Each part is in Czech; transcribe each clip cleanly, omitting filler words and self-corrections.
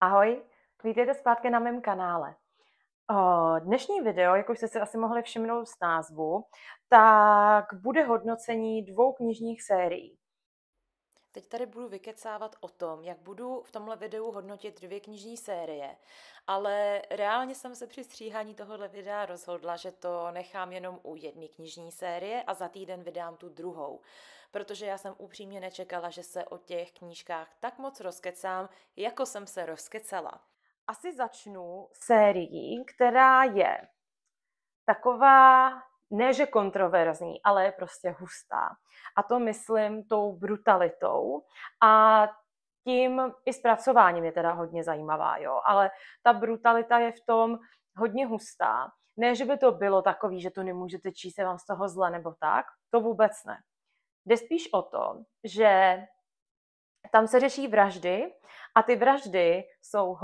Ahoj, vítejte zpátky na mém kanále. Dnešní video, jak už jste si asi mohli všimnout z názvu, tak bude hodnocení 2 knižních sérií. Teď tady budu vykecávat o tom, jak budu v tomhle videu hodnotit 2 knižní série, ale reálně jsem se při stříhání tohohle videa rozhodla, že to nechám jenom u jedné knižní série a za týden vydám tu druhou, protože já jsem upřímně nečekala, že se o těch knížkách tak moc rozkecám, jako jsem se rozkecala. Asi začnu sérií, která je taková, ne že kontroverzní, ale je prostě hustá. A to myslím tou brutalitou a tím i zpracováním je teda hodně zajímavá, jo. Ale ta brutalita je v tom hodně hustá. Ne, že by to bylo takový, že to nemůžete číst, je vám z toho zle nebo tak, to vůbec ne. Jde spíš o to, že tam se řeší vraždy a ty vraždy jsou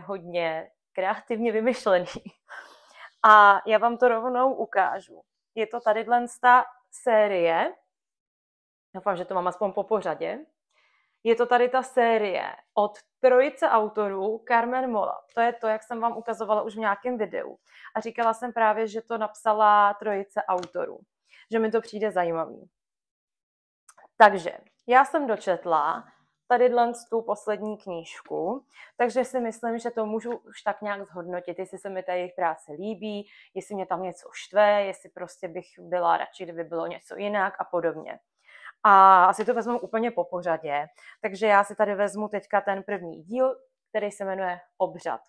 hodně kreativně vymyšlený. A já vám to rovnou ukážu. Je to tady ta série, doufám, že to mám aspoň po pořadě. Je to tady ta série od trojice autorů Carmen Mola. To je to, jak jsem vám ukazovala už v nějakém videu. A říkala jsem právě, že to napsala trojice autorů. Že mi to přijde zajímavý. Takže já jsem dočetla tady tu poslední knížku, takže si myslím, že to můžu už tak nějak zhodnotit, jestli se mi ta jejich práce líbí, jestli mě tam něco štve, jestli prostě bych byla radši, kdyby bylo něco jinak a podobně. A asi to vezmu úplně po pořadě, takže já si tady vezmu teďka ten první díl, který se jmenuje Obřad.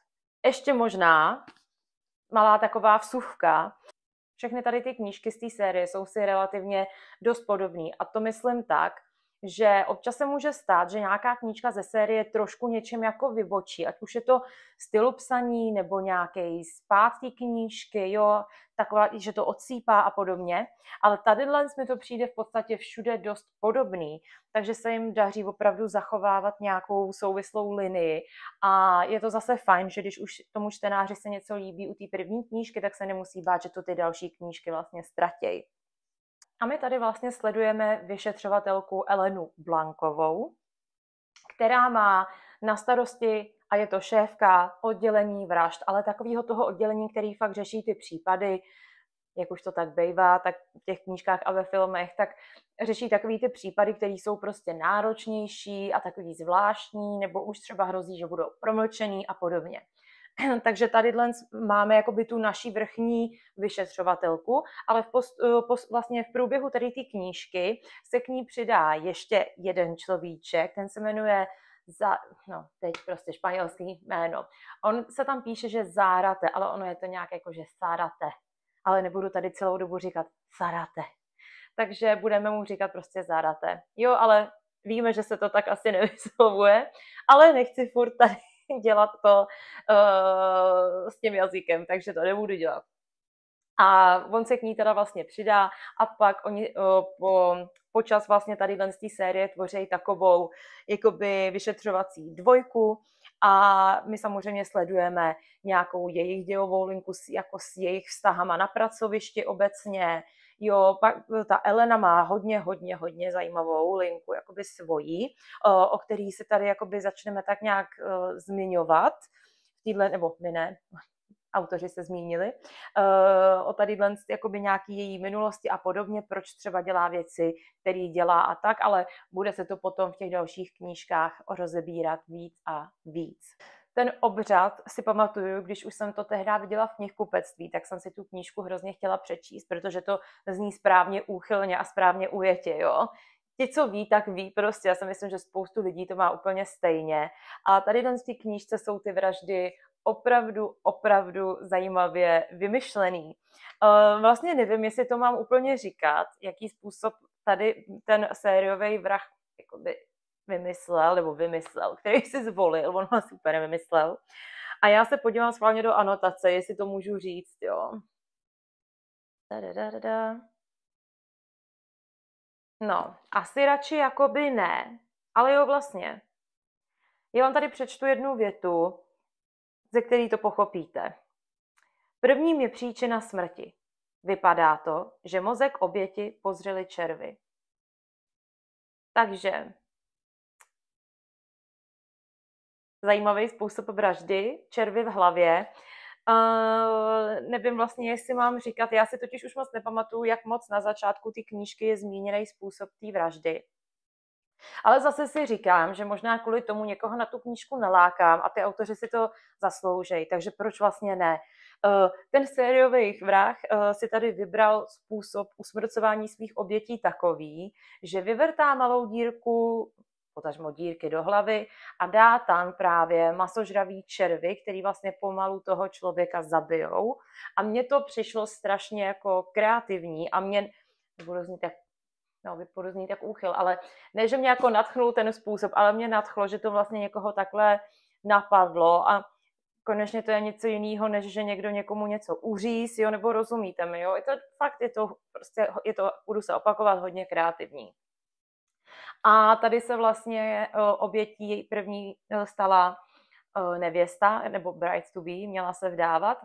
Ještě možná malá taková vsuvka. Všechny tady ty knížky z té série jsou si relativně dost podobné. A to myslím tak, že občas se může stát, že nějaká knížka ze série trošku něčem jako vybočí, ať už je to stylu psaní nebo nějaký spád té knížky, jo, taková, že to odsýpá a podobně. Ale tady mi to přijde v podstatě všude dost podobný, takže se jim daří opravdu zachovávat nějakou souvislou linii. A je to zase fajn, že když už tomu čtenáři se něco líbí u té první knížky, tak se nemusí bát, že to ty další knížky vlastně ztratějí. A my tady vlastně sledujeme vyšetřovatelku Elenu Blankovou, která má na starosti, a je to šéfka oddělení vražd, ale takového toho oddělení, který fakt řeší ty případy, jak už to tak bývá, tak v těch knížkách a ve filmech, tak řeší takový ty případy, které jsou prostě náročnější a takový zvláštní, nebo už třeba hrozí, že budou promlčený a podobně. Takže tady máme jakoby tu naší vrchní vyšetřovatelku, ale vlastně v průběhu tady ty knížky se k ní přidá ještě jeden človíček, ten se jmenuje teď prostě španělský jméno. On se tam píše, že Zárate, ale ono je to nějak jako, že Sarate. Ale nebudu tady celou dobu říkat Sarate. Takže budeme mu říkat prostě Zárate. Jo, ale víme, že se to tak asi nevyslovuje, ale nechci furt tady dělat to s tím jazykem, takže to nebudu dělat. A on se k ní teda vlastně přidá a pak oni počas vlastně tady z té série tvoří takovou jakoby vyšetřovací dvojku a my samozřejmě sledujeme nějakou jejich dělovou linku jako s jejich vztahama na pracovišti obecně. Jo, pak ta Elena má hodně zajímavou linku, jakoby svojí, o který se tady jakoby začneme tak nějak zmiňovat. Nebo my ne, autoři se zmínili, o tady jakoby nějaký její minulosti a podobně, proč třeba dělá věci, které dělá a tak, ale bude se to potom v těch dalších knížkách rozebírat víc a víc. Ten Obřad si pamatuju, když už jsem to tehdy viděla v knihkupectví, tak jsem si tu knížku hrozně chtěla přečíst, protože to zní správně úchylně a správně ujetě, jo. Ti, co ví, tak ví prostě. Já si myslím, že spoustu lidí to má úplně stejně. A tady v té knížce jsou ty vraždy opravdu zajímavě vymyšlený. Vlastně nevím, jestli to mám úplně říkat, jaký způsob tady ten sériový vrah jakoby vymyslel, který si zvolil, on ho super vymyslel. A já se podívám schválně do anotace, jestli to můžu říct, jo. No, asi radši jakoby ne, ale jo vlastně. Já vám tady přečtu jednu větu, ze který to pochopíte. Prvním je příčina smrti. Vypadá to, že mozek oběti pozřeli červy. Takže zajímavý způsob vraždy, červy v hlavě. Nevím vlastně, jestli mám říkat, já si totiž už moc nepamatuju, jak moc na začátku ty knížky je zmíněný způsob té vraždy. Ale zase si říkám, že možná kvůli tomu někoho na tu knížku nalákám a ty autoři si to zasloužejí, takže proč vlastně ne? Ten sériový vrah si tady vybral způsob usmrcování svých obětí takový, že vyvrtá malou dírku, potažmo dírky do hlavy a dá tam právě masožravý červy, který vlastně pomalu toho člověka zabijou. A mně to přišlo strašně jako kreativní a mě, nebudu znít tak vypadu znít jak úchyl, ale ne, že mě jako nadchnul ten způsob, ale mě nadchlo, že to vlastně někoho takhle napadlo a konečně to je něco jiného, než že někdo někomu něco uříz, jo, nebo rozumíte mi, jo, je to, budu se opakovat, hodně kreativní. A tady se vlastně obětí první stala nevěsta, nebo bride to be, měla se vdávat.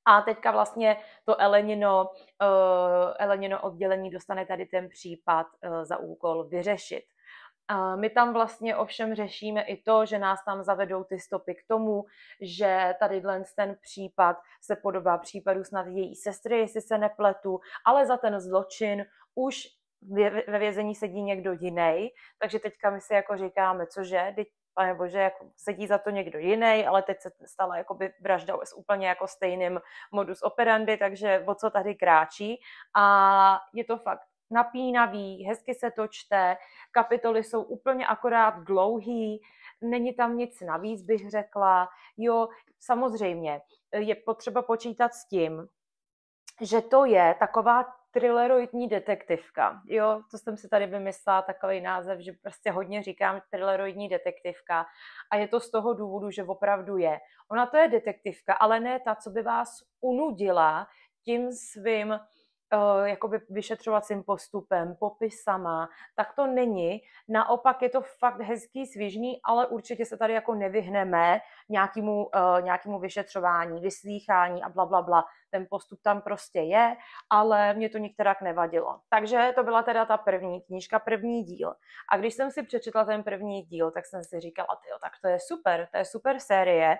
A teďka vlastně to Elenino oddělení dostane tady ten případ za úkol vyřešit. My tam vlastně ovšem řešíme i to, že nás tam zavedou ty stopy k tomu, že tady ten případ se podobá případu snad její sestry, jestli se nepletu, ale za ten zločin už ve vězení sedí někdo jiný, takže teďka my si jako říkáme, cože, pane bože, jako sedí za to někdo jiný, ale teď se stala jakoby vražda s úplně jako stejným modus operandi, takže o co tady kráčí. A je to fakt napínavý, hezky se to čte, kapitoly jsou úplně akorát dlouhý, není tam nic navíc, bych řekla. Jo, samozřejmě, je potřeba počítat s tím, že to je taková thrilleroidní detektivka. Jo, to jsem si tady vymyslela takový název, že prostě hodně říkám thrilleroidní detektivka a je to z toho důvodu, že opravdu je. Ona to je detektivka, ale ne ta, co by vás unudila tím svým jakoby vyšetřovacím postupem, popisama, tak to není. Naopak je to fakt hezký, svižný, ale určitě se tady jako nevyhneme nějakému vyšetřování, vyslýchání a blablabla. Ten postup tam prostě je, ale mě to nikterak nevadilo. Takže to byla teda ta první knížka, první díl. A když jsem si přečetla ten první díl, tak jsem si říkala, tyjo, tak to je super série.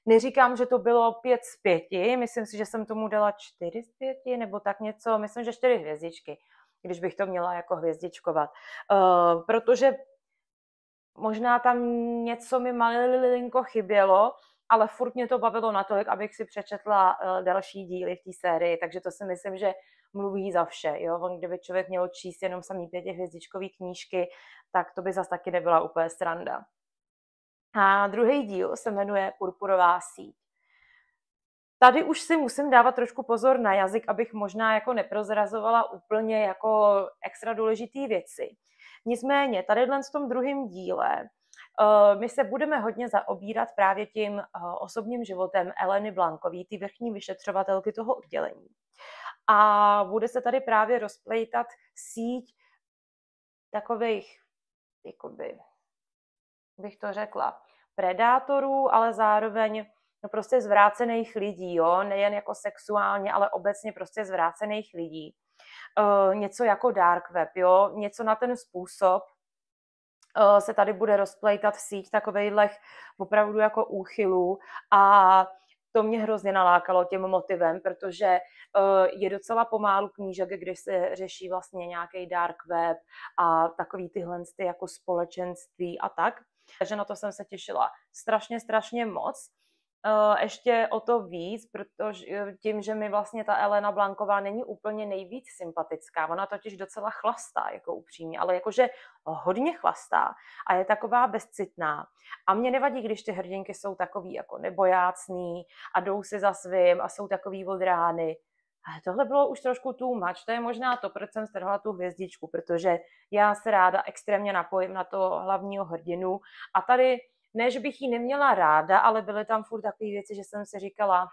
Neříkám, že to bylo 5 z 5, myslím si, že jsem tomu dala 4 z 5, nebo tak něco, myslím, že 4 hvězdičky, když bych to měla jako hvězdičkovat. Protože možná tam něco mi malinko chybělo, ale furt mě to bavilo natolik, abych si přečetla další díly v té sérii, takže to si myslím, že mluví za vše. Jo? Kdyby člověk měl číst jenom samý 5hvězdičkový knížky, tak to by zas taky nebyla úplně sranda. A druhý díl se jmenuje Purpurová síť. Tady už si musím dávat trošku pozor na jazyk, abych možná jako neprozrazovala úplně jako extra důležitý věci. Nicméně, tady v tom druhém díle my se budeme hodně zaobírat právě tím osobním životem Eleny Blankové, ty vrchní vyšetřovatelky toho oddělení. A bude se tady právě rozplejtat síť takových, jakoby, bych to řekla, predátorů, ale zároveň prostě zvrácených lidí, jo? Nejen jako sexuálně, ale obecně prostě zvrácených lidí. Něco jako dark web, jo? Něco na ten způsob se tady bude rozplejtat síť takovejhlech opravdu jako úchylů a to mě hrozně nalákalo tím motivem, protože je docela pomálu knížek, když se řeší vlastně nějaký dark web a takový tyhle jako společenství a tak. Takže na to jsem se těšila strašně moc. Ještě o to víc, protože tím, že mi vlastně ta Elena Blanková není úplně nejvíc sympatická, ona totiž docela chlastá, jako upřímně, ale jakože hodně chlastá a je taková bezcitná. A mě nevadí, když ty hrdinky jsou takový jako nebojácný a jdou si za svým a jsou takový od rány. Ale tohle bylo už trošku too much, to je možná to, proč jsem strhla tu hvězdičku, protože já se ráda extrémně napojím na toho hlavního hrdinu a tady ne, že bych ji neměla ráda, ale byly tam furt takové věci, že jsem si říkala,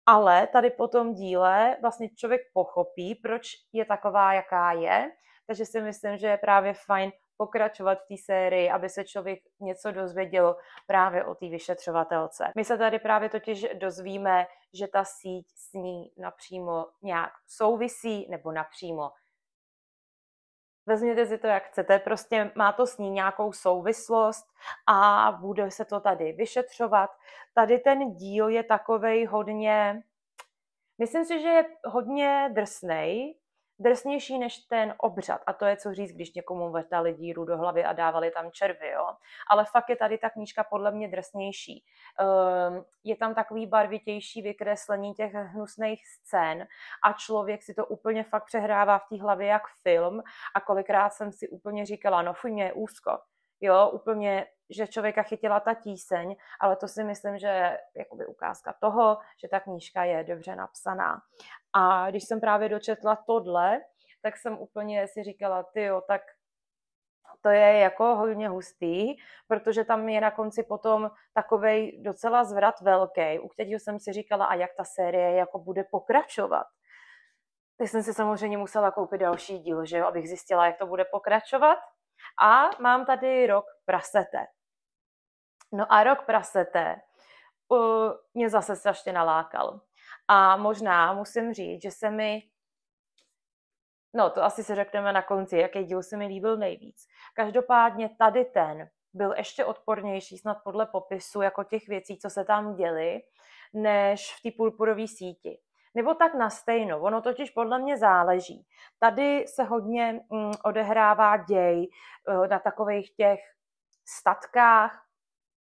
Ale tady po tom díle vlastně člověk pochopí, proč je taková, jaká je, takže si myslím, že je právě fajn pokračovat v té sérii, aby se člověk něco dozvěděl právě o té vyšetřovatelce. My se tady právě totiž dozvíme, že ta síť s ní napřímo nějak souvisí, nebo napřímo Vezměte si to, jak chcete, prostě má to s ní nějakou souvislost a bude se to tady vyšetřovat. Tady ten díl je takovej hodně, myslím si, že je hodně drsnej, drsnější než ten obřad. A to je co říct, když někomu vrtali díru do hlavy a dávali tam červy, jo. Ale fakt je tady ta knížka podle mě drsnější. Je tam takový barvitější vykreslení těch hnusných scén a člověk si to úplně fakt přehrává v té hlavě jak film a kolikrát jsem si úplně říkala, no fuj, mě je úzko. Jo, úplně, že člověka chytila ta tíseň, ale to si myslím, že je jakoby ukázka toho, že ta knížka je dobře napsaná. A když jsem právě dočetla tohle, tak jsem úplně si říkala, tyjo, tak to je jako hodně hustý, protože tam je na konci potom takovej docela zvrat velký, u kterého jsem si říkala, a jak ta série jako bude pokračovat. Tak jsem si samozřejmě musela koupit další díl, že jo, abych zjistila, jak to bude pokračovat. A mám tady Rok prasete. No a Rok prasete mě zase strašně nalákal. A možná musím říct, že se mi, no to asi si řekneme na konci, jaký díl se mi líbil nejvíc. Každopádně tady ten byl ještě odpornější, snad podle popisu, jako těch věcí, co se tam děly, než v té purpurové síti. Nebo tak na stejno, ono totiž podle mě záleží. Tady se hodně odehrává děj na takových těch statkách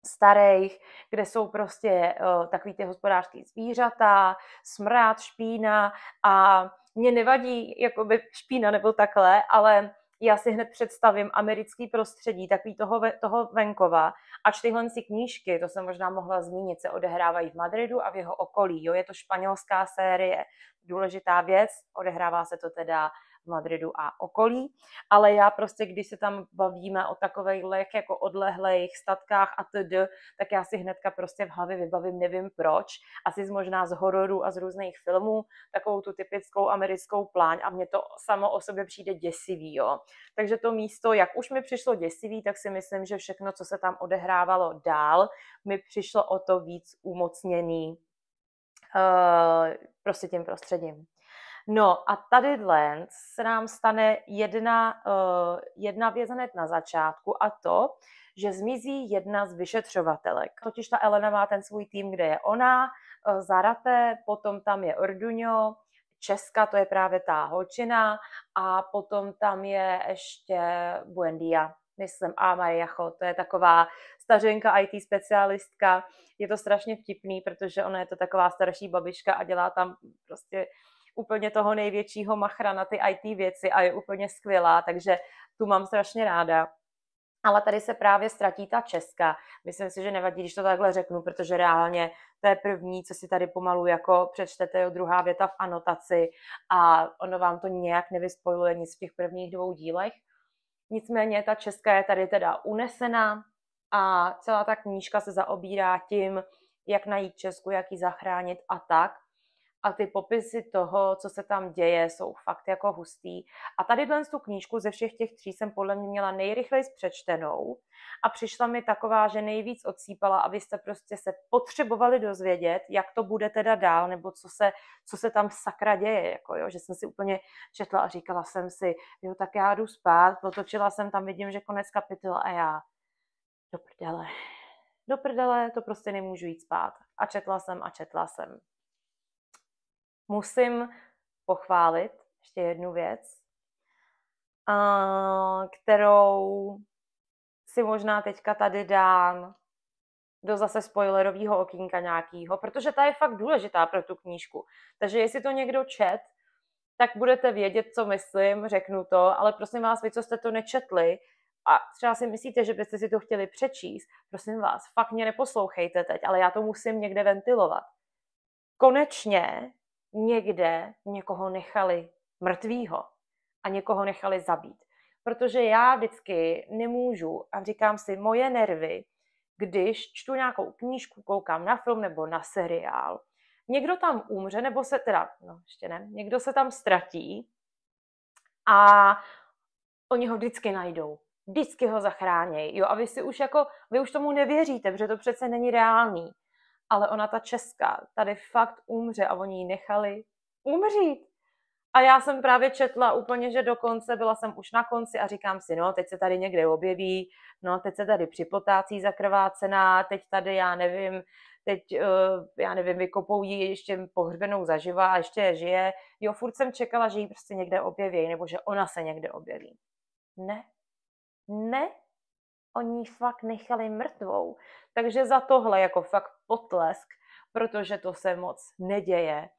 starých, kde jsou prostě takový ty hospodářský zvířata, smrad, špína a mě nevadí jakoby špína nebo takhle, ale já si hned představím americký prostředí, takový toho venkova, ač tyhle si knížky, to jsem možná mohla zmínit, se odehrávají v Madridu a v jeho okolí. Jo? Je to španělská série, důležitá věc, odehrává se to teda v Madridu a okolí, ale já prostě, když se tam bavíme o takových jako odlehlých statkách a td., tak já si hnedka prostě v hlavě vybavím, nevím proč, asi možná z hororů a z různých filmů, takovou tu typickou americkou pláň a mně to samo o sobě přijde děsivý, jo. Takže to místo, jak už mi přišlo děsivý, tak si myslím, že všechno, co se tam odehrávalo dál, mi přišlo o to víc umocněný prostě tím prostředím. No a tadyhle se nám stane jedna věc hned na začátku a to, že zmizí jedna z vyšetřovatelek. Totiž ta Elena má ten svůj tým, kde je ona, Zarate, potom tam je Orduño, Česka, to je právě ta holčina a potom tam je ještě Buendia, myslím, a Mariacho, to je taková stařenka IT specialistka. Je to strašně vtipný, protože ona je to taková starší babička a dělá tam prostě úplně toho největšího machra na ty IT věci a je úplně skvělá, takže tu mám strašně ráda. Ale tady se právě ztratí ta Česka. Myslím si, že nevadí, když to takhle řeknu, protože reálně to je první, co si tady pomalu jako přečtete, jo, druhá věta v anotaci a ono vám to nějak nevyspoiluje nic v těch prvních 2 dílech. Nicméně ta Česka je tady teda unesena a celá ta knížka se zaobírá tím, jak najít Česku, jak ji zachránit a tak. A ty popisy toho, co se tam děje, jsou fakt jako hustý. A tady tu knížku ze všech těch 3 jsem podle mě měla nejrychleji přečtenou a přišla mi taková, že nejvíc odsýpala a vy jste prostě se potřebovali dozvědět, jak to bude teda dál, nebo co se tam sakra děje, jako jo, že jsem si úplně četla a říkala jsem si, jo, tak já jdu spát, otočila jsem tam, vidím, že konec kapitola a já do prdele, to prostě nemůžu jít spát. A četla jsem. Musím pochválit ještě jednu věc, kterou si možná teďka tady dám do zase spoilerového okýnka nějakého, protože ta je fakt důležitá pro tu knížku. Takže jestli to někdo čet, tak budete vědět, co myslím, řeknu to, ale prosím vás, vy, co jste to nečetli a třeba si myslíte, že byste si to chtěli přečíst, prosím vás, fakt mě neposlouchejte teď, ale já to musím někde ventilovat. Konečně někde někoho nechali mrtvýho a někoho nechali zabít. Protože já vždycky nemůžu a říkám si, moje nervy, když čtu nějakou knížku, koukám na film nebo na seriál, někdo tam umře, nebo se teda, no ještě ne, někdo se tam ztratí a oni ho vždycky najdou. Vždycky ho zachránějí. Jo, a vy už tomu nevěříte, protože to přece není reálný. Ale ona, ta Česká, tady fakt umře a oni ji nechali umřít. A já jsem právě četla úplně, že do konce, byla jsem už na konci a říkám si, no, teď se tady někde objeví, no, teď se tady připotácí zakrvácená, teď tady, já nevím, vykopou ji ještě pohřbenou zaživa a ještě žije. Jo, furt jsem čekala, že ji prostě někde objeví, nebo že ona se někde objeví. Ne, ne, oni ji fakt nechali mrtvou. Takže za tohle jako fakt potlesk, protože to se moc neděje.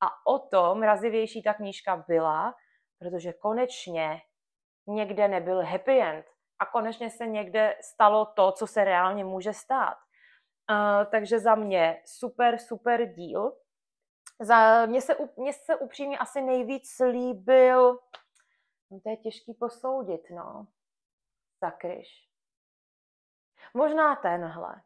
A o to mrazivější ta knížka byla, protože konečně někde nebyl happy end. A konečně se někde stalo to, co se reálně může stát. Takže za mě super, super díl. Mně se upřímně asi nejvíc líbil, to je těžký posoudit, no. Sakryš. Možná tenhle.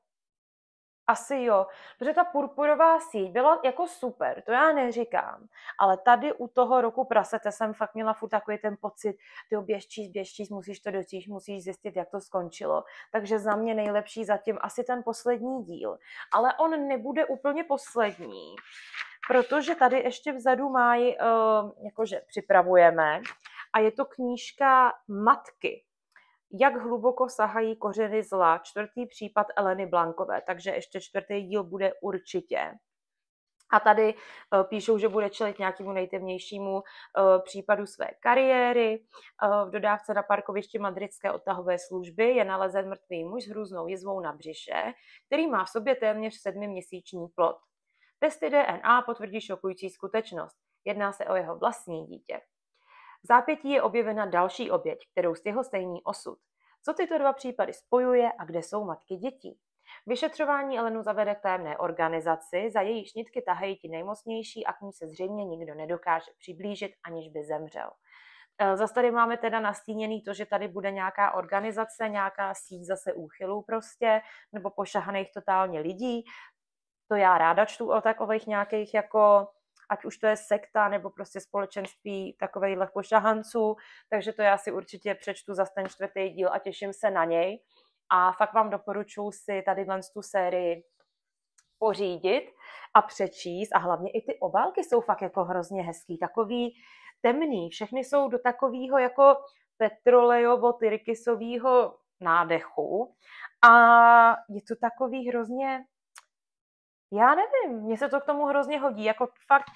Asi jo, protože ta purpurová síť byla jako super, to já neříkám, ale tady u toho Roku prasete jsem fakt měla furt takový ten pocit, ty běž číst, musíš to dočíst, musíš zjistit, jak to skončilo. Takže za mě nejlepší zatím asi ten poslední díl, ale on nebude úplně poslední, protože tady ještě vzadu mají, jakože připravujeme, a je to knížka Matky. Jak hluboko sahají kořeny zla, 4. případ Eleny Blankové, takže ještě 4. díl bude určitě. A tady píšou, že bude čelit nějakému nejtemnějšímu případu své kariéry. V dodávce na parkovišti madridské odtahové služby je nalezen mrtvý muž s hrůznou jizvou na břiše, který má v sobě téměř 7měsíční plod. Testy DNA potvrdí šokující skutečnost. Jedná se o jeho vlastní dítě. V zápětí je objevena další oběť, kterou stihl stejný osud. Co tyto dva případy spojuje a kde jsou matky dětí? Vyšetřování Elenu zavede k tajemné organizaci, za jejíž nitky tahají ti nejmocnější a k ní se zřejmě nikdo nedokáže přiblížit, aniž by zemřel. Zase tady máme teda nastíněný to, že tady bude nějaká organizace, nějaká síť zase úchylů prostě, nebo pošahaných totálně lidí. To já ráda čtu o takových nějakých jako, ať už to je sekta, nebo prostě společenství takovejhle pošahanců, takže to já si určitě přečtu za ten 4. díl a těším se na něj. A fakt vám doporučuji si tady tu sérii pořídit a přečíst. A hlavně i ty obálky jsou fakt jako hrozně hezký, takový temný. Všechny jsou do takového jako petrolejovo-tyrkysového nádechu. A je to takový hrozně, já nevím, mně se to k tomu hrozně hodí. Jako fakt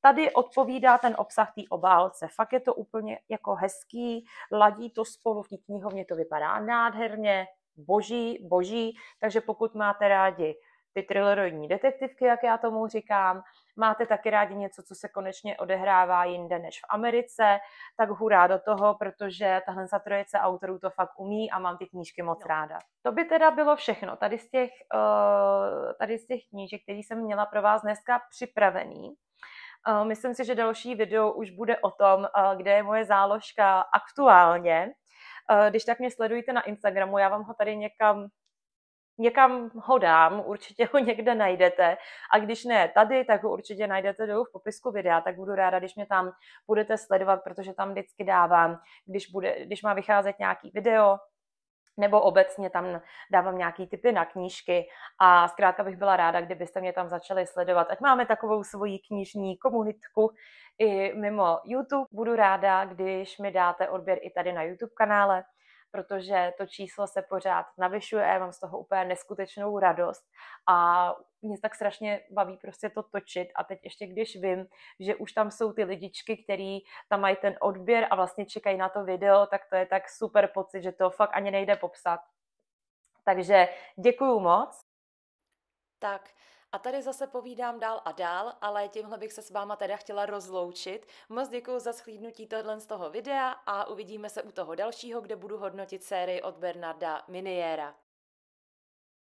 tady odpovídá ten obsah té obálce. Fakt je to úplně jako hezký, ladí to spolu v té knihovně, to vypadá nádherně, boží, takže pokud máte rádi ty thrilleroidní detektivky, jak já tomu říkám, máte taky rádi něco, co se konečně odehrává jinde než v Americe, tak hurá do toho, protože tahle trojice autorů to fakt umí a mám ty knížky moc ráda. To by teda bylo všechno tady z těch knížek, které jsem měla pro vás dneska připravený. Myslím si, že další video už bude o tom, kde je moje záložka aktuálně. Když tak mě sledujte na Instagramu, já vám ho tady někam ho dám, určitě ho někde najdete. A když ne tady, tak ho určitě najdete dolů v popisku videa, tak budu ráda, když mě tam budete sledovat, protože tam vždycky dávám, když má vycházet nějaký video, nebo obecně tam dávám nějaký tipy na knížky a zkrátka bych byla ráda, kdybyste mě tam začali sledovat. Ať máme takovou svoji knižní komunitku i mimo YouTube. Budu ráda, když mi dáte odběr i tady na YouTube kanále, protože to číslo se pořád navyšuje, já mám z toho úplně neskutečnou radost a mě tak strašně baví prostě to točit a teď ještě když vím, že už tam jsou ty lidičky, který tam mají ten odběr a vlastně čekají na to video, tak to je tak super pocit, že to fakt ani nejde popsat. Takže děkuju moc. Tak a tady zase povídám dál a dál, ale tímhle bych se s váma teda chtěla rozloučit. Moc děkuju za shlédnutí tohle z toho videa a uvidíme se u toho dalšího, kde budu hodnotit sérii od Bernarda Miniera.